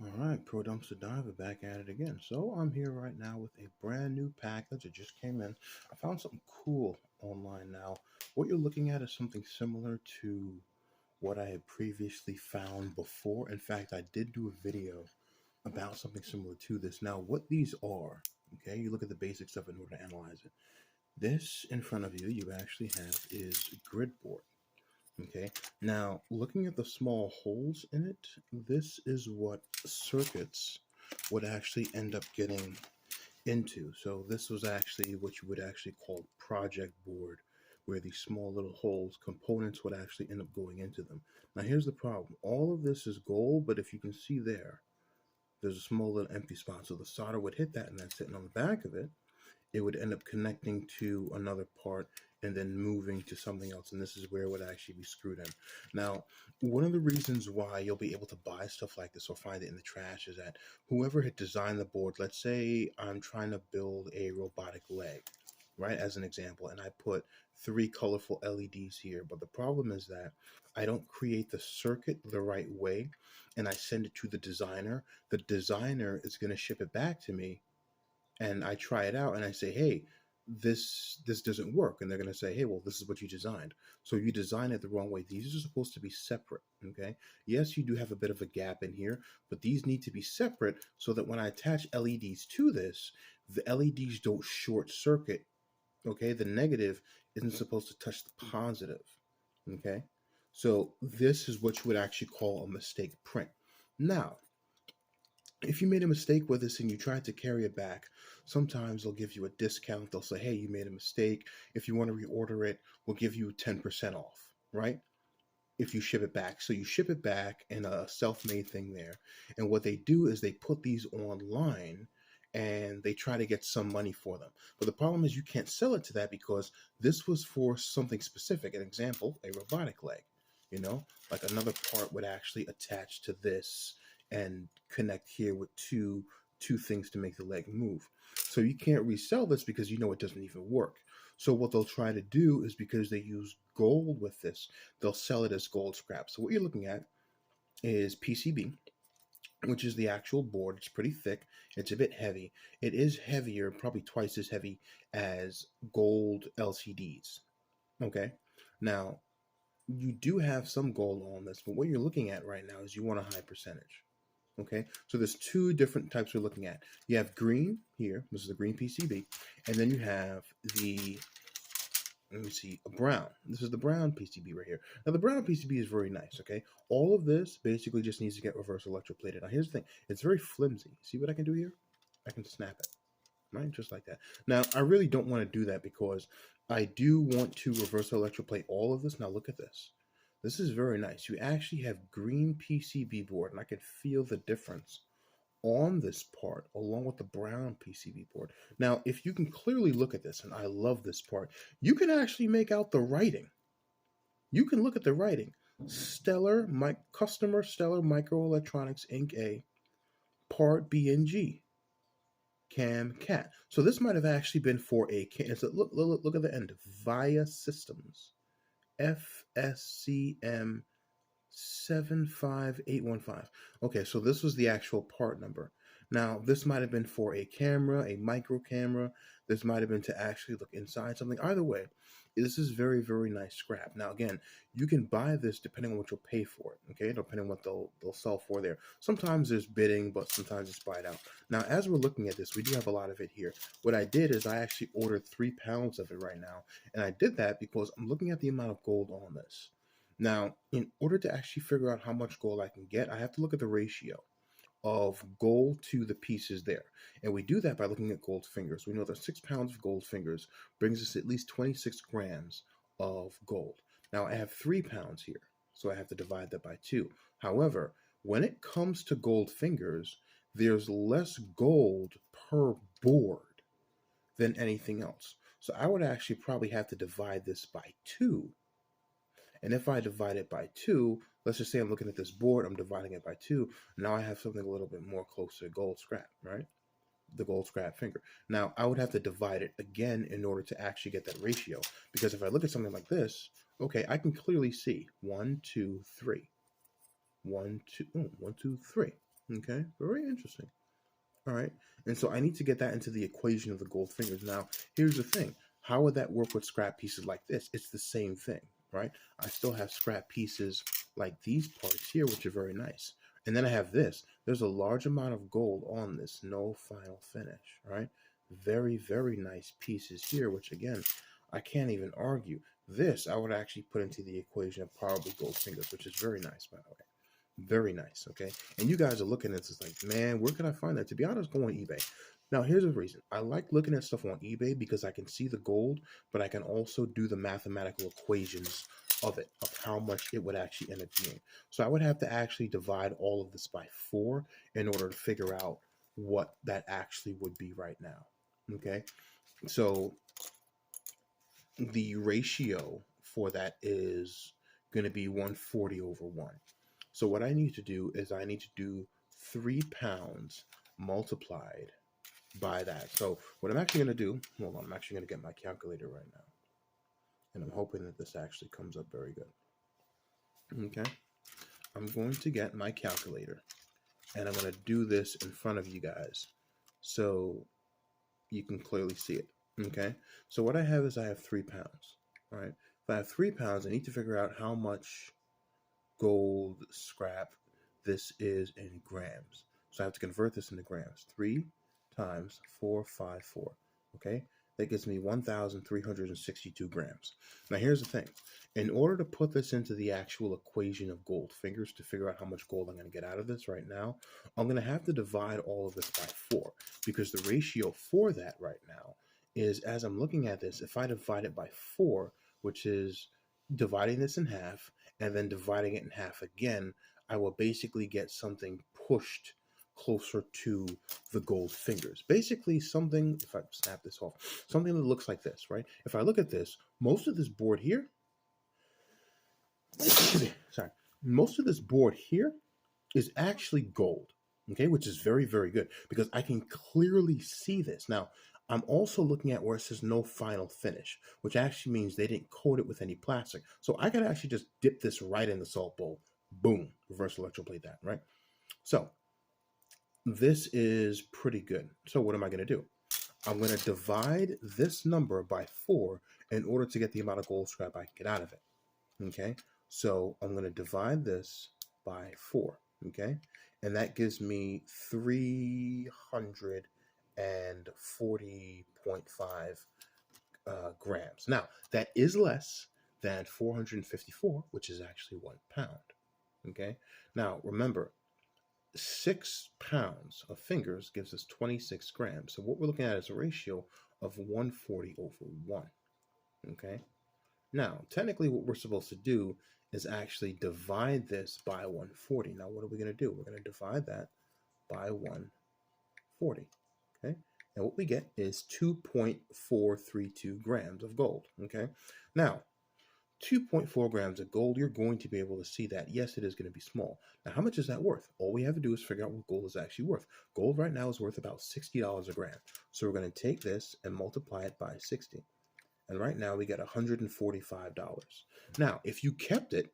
All right, Pro Dumpster Diver back at it again. So I'm here right now with a brand new package that just came in. I found something cool online now. What you're looking at is something similar to what I had previously found before. In fact, I did do a video about something similar to this. Now, what these are, okay, you look at the basic stuff in order to analyze it. This in front of you, you actually have is grid board. Okay, now looking at the small holes in it, this is what circuits would actually end up getting into. So this was actually what you would actually call project board, where these small little holes, components would actually end up going into them. Now here's the problem. All of this is gold, but if you can see there's a small little empty spot. So the solder would hit that and that's sitting on the back of it, it would end up connecting to another part and then moving to something else. And this is where it would actually be screwed in. Now, one of the reasons why you'll be able to buy stuff like this or find it in the trash is that whoever had designed the board, let's say I'm trying to build a robotic leg, right, as an example, and I put three colorful LEDs here. But the problem is that I don't create the circuit the right way and I send it to the designer. The designer is going to ship it back to me and I try it out and I say, hey, this doesn't work. And they're going to say, hey, well, this is what you designed. So you design it the wrong way. These are supposed to be separate. Okay. Yes, you do have a bit of a gap in here, but these need to be separate so that when I attach LEDs to this, the LEDs don't short circuit. Okay. The negative isn't supposed to touch the positive. Okay. So this is what you would actually call a mistake print. Now, if you made a mistake with this and you tried to carry it back, sometimes they'll give you a discount. They'll say, hey, you made a mistake. If you want to reorder it, we'll give you 10% off, right? If you ship it back. So you ship it back in a self-made thing there. And what they do is they put these online and they try to get some money for them. But the problem is you can't sell it to that because this was for something specific. An example, a robotic leg. You know, like another part would actually attach to this and connect here with two things to make the leg move. So you can't resell this because you know it doesn't even work. So what they'll try to do is because they use gold with this, they'll sell it as gold scrap. So what you're looking at is PCB, which is the actual board. It's pretty thick. It's a bit heavy. It is heavier, probably twice as heavy as gold LCDs. Okay. Now, you do have some gold on this, but what you're looking at right now is you want a high percentage. Okay, so there's two different types we're looking at. You have green here, this is the green PCB, and then you have the, let me see, a brown. This is the brown PCB right here. Now the brown PCB is very nice, okay? All of this basically just needs to get reverse electroplated. Now here's the thing, it's very flimsy. See what I can do here? I can snap it, right? Just like that. Now I really don't want to do that because I do want to reverse electroplate all of this. Now look at this. This is very nice. You actually have green PCB board, and I can feel the difference on this part along with the brown PCB board. Now, if you can clearly look at this, and I love this part, you can actually make out the writing. You can look at the writing. Customer Stellar Microelectronics Inc. A Part B and G Cam Cat. So this might have actually been for a it's a, look at the end. Via Systems FSCM 75815. Okay, so this was the actual part number. Now, this might have been for a camera, a micro camera. This might have been to actually look inside something. Either way, this is very, very nice scrap. Now, again, you can buy this depending on what you'll pay for it. Okay, depending on what they'll sell for there. Sometimes there's bidding, but sometimes it's buy it out. Now, as we're looking at this, we do have a lot of it here. What I did is I actually ordered 3 pounds of it right now, and I did that because I'm looking at the amount of gold on this. Now, in order to actually figure out how much gold I can get, I have to look at the ratio of gold to the pieces there. And we do that by looking at gold fingers. We know that 6 pounds of gold fingers brings us at least 26 grams of gold. Now, I have 3 pounds here, so I have to divide that by 2. However, when it comes to gold fingers, there's less gold per board than anything else. So I would actually probably have to divide this by 2. And if I divide it by 2, let's just say I'm looking at this board, I'm dividing it by 2. Now I have something a little bit more close to gold scrap, right? The gold scrap finger. Now I would have to divide it again in order to actually get that ratio. Because if I look at something like this, okay, I can clearly see 1, 2, 3. 1, 2, 1, 2, 3. Okay, very interesting. All right. And so I need to get that into the equation of the gold fingers. Now, here's the thing. How would that work with scrap pieces like this? It's the same thing, right? I still have scrap pieces like these parts here, which are very nice. And then I have this. There's a large amount of gold on this, no final finish, right? Very, very nice pieces here, which again, I can't even argue. This I would actually put into the equation of probably gold fingers, which is very nice, by the way. Very nice. Okay. And you guys are looking at this like, man, where can I find that? To be honest, go on eBay. Now, here's the reason. I like looking at stuff on eBay because I can see the gold, but I can also do the mathematical equations of it, of how much it would actually end up being. So I would have to actually divide all of this by 4 in order to figure out what that actually would be right now. Okay. So the ratio for that is going to be 140 over 1. So what I need to do is I need to do 3 pounds multiplied by that. So what I'm actually going to do, hold on, I'm actually going to get my calculator right now. And I'm hoping that this actually comes up very good. Okay. I'm going to get my calculator and I'm going to do this in front of you guys so you can clearly see it. Okay. So what I have is I have 3 pounds. All right. If I have 3 pounds, I need to figure out how much gold scrap this is in grams. So I have to convert this into grams. 3 times 454. Okay, that gives me 1,362 grams. Now here's the thing. In order to put this into the actual equation of gold fingers to figure out how much gold I'm going to get out of this right now, I'm going to have to divide all of this by 4 because the ratio for that right now is, as I'm looking at this, if I divide it by 4, which is dividing this in half, and then dividing it in half again, I will basically get something pushed closer to the gold fingers. Basically something, if I snap this off, something that looks like this, right? If I look at this, most of this board here, sorry, most of this board here is actually gold, okay, which is very, very good because I can clearly see this. Now, I'm also looking at where it says no final finish, which actually means they didn't coat it with any plastic. So I could actually just dip this right in the salt bowl. Boom, reverse electroplate that, right? So this is pretty good. So what am I going to do? I'm going to divide this number by 4 in order to get the amount of gold scrap I can get out of it. Okay, so I'm going to divide this by 4. Okay, and that gives me 340.5 grams. Now, that is less than 454, which is actually 1 pound. Okay, now remember, 6 pounds of fingers gives us 26 grams. So what we're looking at is a ratio of 140 over 1. Okay, now technically what we're supposed to do is actually divide this by 140. Now what are we going to do? We're going to divide that by 140. Okay, and what we get is 2.432 grams of gold. Okay, now 2.4 grams of gold, you're going to be able to see that. Yes, it is going to be small. Now, how much is that worth? All we have to do is figure out what gold is actually worth. Gold right now is worth about $60 a gram. So we're going to take this and multiply it by 60. And right now we get $145. Now, if you kept it,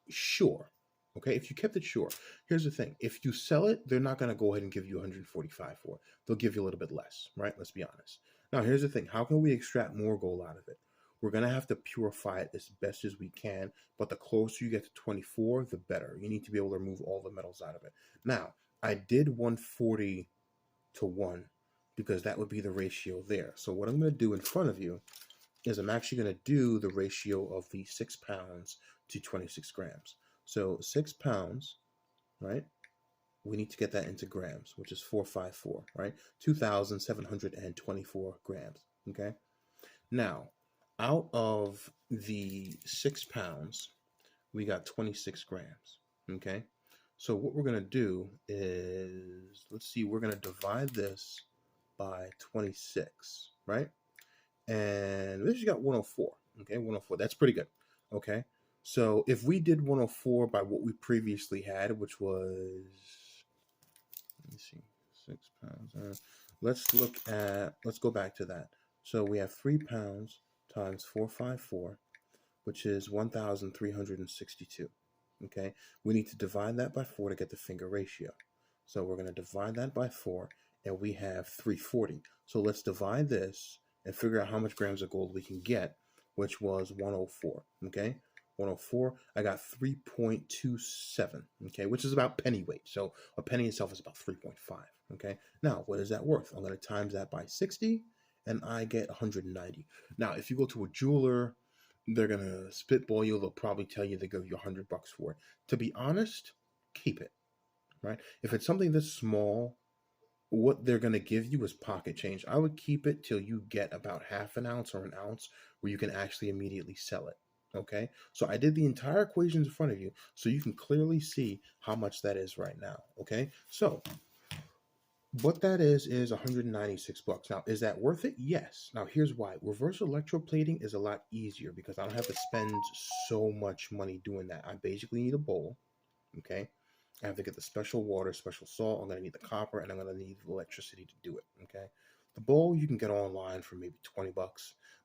sure. Okay, if you kept it, sure. Here's the thing. If you sell it, they're not going to go ahead and give you 145 for it. They'll give you a little bit less, right? Let's be honest. Now, here's the thing. How can we extract more gold out of it? We're going to have to purify it as best as we can, but the closer you get to 24, the better. You need to be able to remove all the metals out of it. Now, I did 140 to 1 because that would be the ratio there. So what I'm going to do in front of you is I'm actually going to do the ratio of the 6 pounds to 26 grams. So 6 pounds, right? We need to get that into grams, which is 454, right? 2,724 grams, okay? Now, out of the 6 pounds, we got 26 grams, okay? So what we're going to do is, let's see, we're going to divide this by 26, right? And this just got 104, okay? 104, that's pretty good, okay? So if we did 104 by what we previously had, which was, let me see, 6 pounds. Let's go back to that. So we have 3 pounds times 454, which is 1,362. Okay, we need to divide that by 4 to get the finger ratio. So we're going to divide that by 4, and we have 340. So let's divide this and figure out how much grams of gold we can get, which was 104. Okay, 104. I got 3.27. Okay, which is about penny weight. So a penny itself is about 3.5. Okay, now what is that worth? I'm going to times that by 60, and I get 190. Now, if you go to a jeweler, they're going to spitball you. They'll probably tell you they give you $100 for it. To be honest, keep it. Right? If it's something this small, what they're going to give you is pocket change. I would keep it till you get about half an ounce or an ounce where you can actually immediately sell it. Okay, so I did the entire equations in front of you so you can clearly see how much that is right now. Okay, so what that is $196. Now, is that worth it? Yes. Now, here's why. Reverse electroplating is a lot easier because I don't have to spend so much money doing that. I basically need a bowl. Okay, I have to get the special water, special salt. I'm going to need the copper, and I'm going to need the electricity to do it. Okay, the bowl you can get online for maybe $20,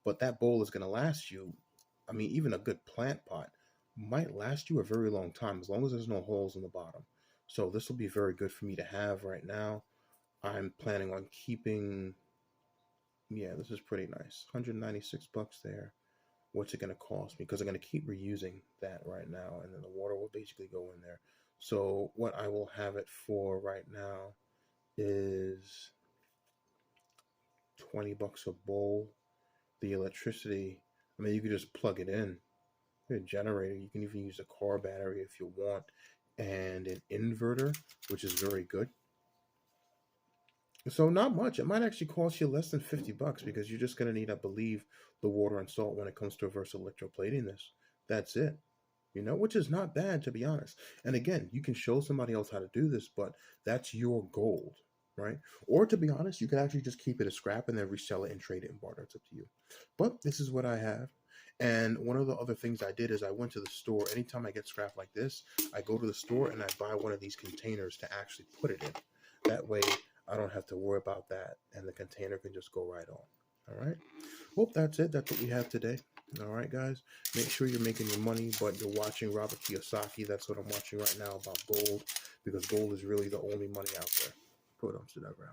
but that bowl is going to last you. I mean, even a good plant pot might last you a very long time as long as there's no holes in the bottom. So this will be very good for me to have right now. I'm planning on keeping. Yeah, this is pretty nice. $196 there. What's it going to cost me? Because I'm going to keep reusing that right now, and then the water will basically go in there. So what I will have it for right now is $20 a bowl. The electricity, I mean, you could just plug it in. A generator. You can even use a car battery if you want, and an inverter, which is very good. So not much. It might actually cost you less than $50 because you're just going to need, I believe, the water and salt when it comes to reverse electroplating this. That's it. Which is not bad, to be honest. And again, you can show somebody else how to do this, but that's your gold, right? Or to be honest, you can actually just keep it as scrap and then resell it and trade it in barter. It's up to you. But this is what I have. And one of the other things I did is I went to the store. Anytime I get scrap like this, I go to the store and I buy one of these containers to actually put it in. That way, I don't have to worry about that, and the container can just go right on. All right. Well, that's it. That's what we have today. All right, guys. Make sure you're making your money, but you're watching Robert Kiyosaki. That's what I'm watching right now about gold, because gold is really the only money out there. Put on to that ground.